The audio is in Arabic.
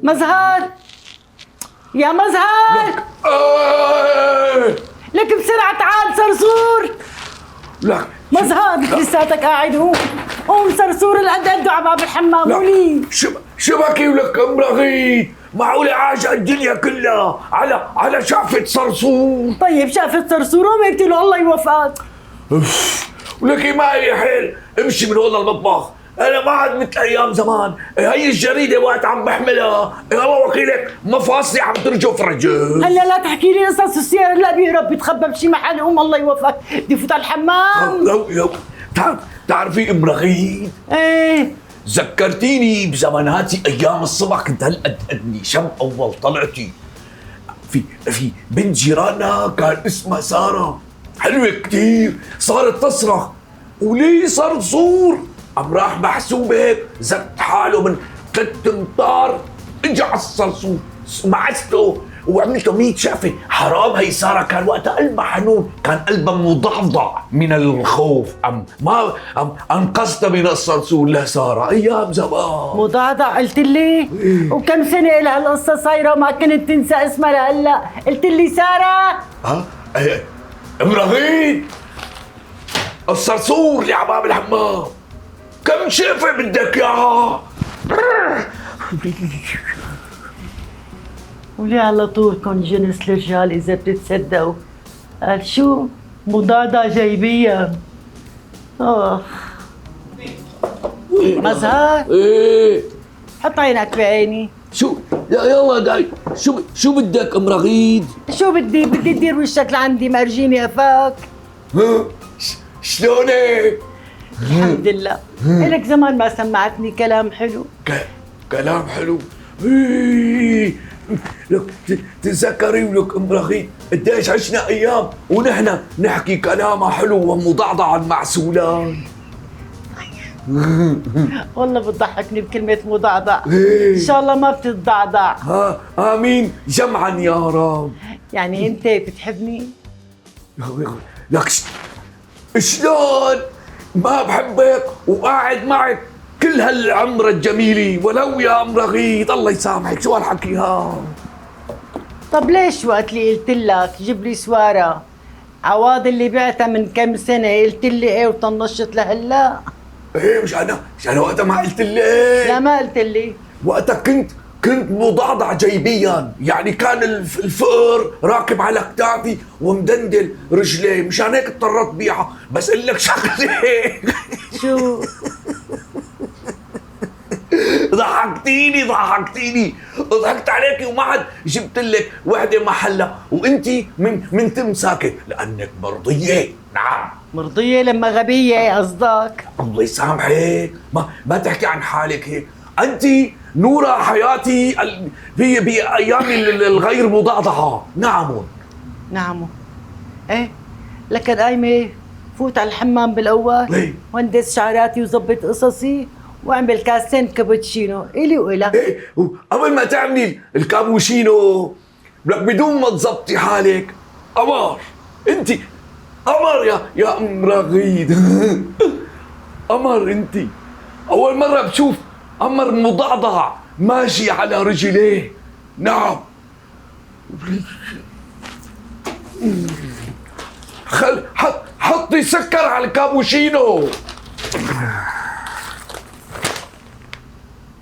مزهر يا مزهر، لك بسرعة تعال صرصور. لك مزهر لساتك قاعد هون. قوم صرصور القد على باب الحمام ولي. شبكي ولك ام رغيد، معقولة عاجة الدنيا كلها على شافة صرصور؟ طيب شافت صرصور قلت له الله يوفقك. ولكي ما هي حيل، امشي من هون المطبخ، انا ما عاد مثل ايام زمان. هي الجريدة وقت عم بحملها الله وكيلك مفاصلي عم ترجف رجل. هلا لا تحكي لي قصص السيارة، لا بيهرب بيتخبى بشي محل. قوم الله يوفقك، بدي فوت على الحمام. لو تعرفي ام رغيد؟ ايه ذكرتيني بزماناتي ايام الصبح، كنت هالقد قدني شب اول طلعتي في بنت جيراننا كان اسمها ساره، حلوه كتير، صارت تصرخ ولي صار صور، قام راح محسوب هيك زت حاله من 3 امتار اجى على الصرصور، معسته وعملته 100 شقفه. حرام هي ساره كان وقتها قلبها حنون، كان قلبها مضعضع من الخوف. ما انقذتها من الصرصور لساره ايام زمان. مضعضع قلت لي؟ وكم سنة لها القصة صايرة ما كنت تنسى اسمها لهلا؟ قلت لي سارة؟ ام رغيد، الصرصور اللي على باب الحمام، كم شقفه بدك اياها؟ وليه على طولكم جنس الرجال إذا بتتصدقوا؟ قال شو؟ مضادة جايبية. مزهر ايه حط عينك بعيني. شو يلا داي، شو بدك ام رغيد؟ شو بدي تدير وشك لعندي مرجيني قفاك. شلونك؟ الحمد لله. إلك زمان ما سمعتني كلام حلو. كلام حلو؟ إيه. لك تتذكري ولك ام رغيد قديش عشنا ايام ونحن نحكي كلام حلو ومضعضع المعسولان. والله بتضحكني بكلمة مضعضع. إيه. إن شاء الله ما بتتضعضع. آمين جمعا يا رب. يعني أنت بتحبني؟ لك شلون ما بحبك وقاعد معك كل هالعمر الجميلة ولو يا ام رغيد، الله يسامحك شو هالحكي ها؟ طب ليش وقت اللي قلت لك جيب لي سوارة عواض اللي بعتها من كم سنة قلت لي ايه وطنشت لهلا؟ ايه مش انا وقتها ما قلت لي. لا ما قلت لي. وقتها كنت مضعضع جيبيا، يعني كان الفقر راكب على كتافي ومدندل رجلي، مشان هيك اضطريت بيعها. بس اقول لك شغله شو؟ ضحكتيني ضحكت عليكي وما عاد جبت لك وحده محلها، وانت من تمساكي لانك مرضيه. نعم مرضية لما غبية قصدك؟ الله يسامحك، ما تحكي عن حالك هيك، انت نور حياتي في بايام الغير مضعضعه. نعم ايه لكن قايمة فوت على الحمام بالاول. ليه؟ وندس شعراتي وظبط قصصي واعمل كاسين كابتشينو الي والك. ايه قبل ما تعملي الكابوشينو لك بدون ما تظبطي حالك قمر، انت قمر يا ام رغيد. قمر انت، اول مره بشوف قمر مضعضع ماشي على رجليه. نعم حطي سكر على الكابوشينو.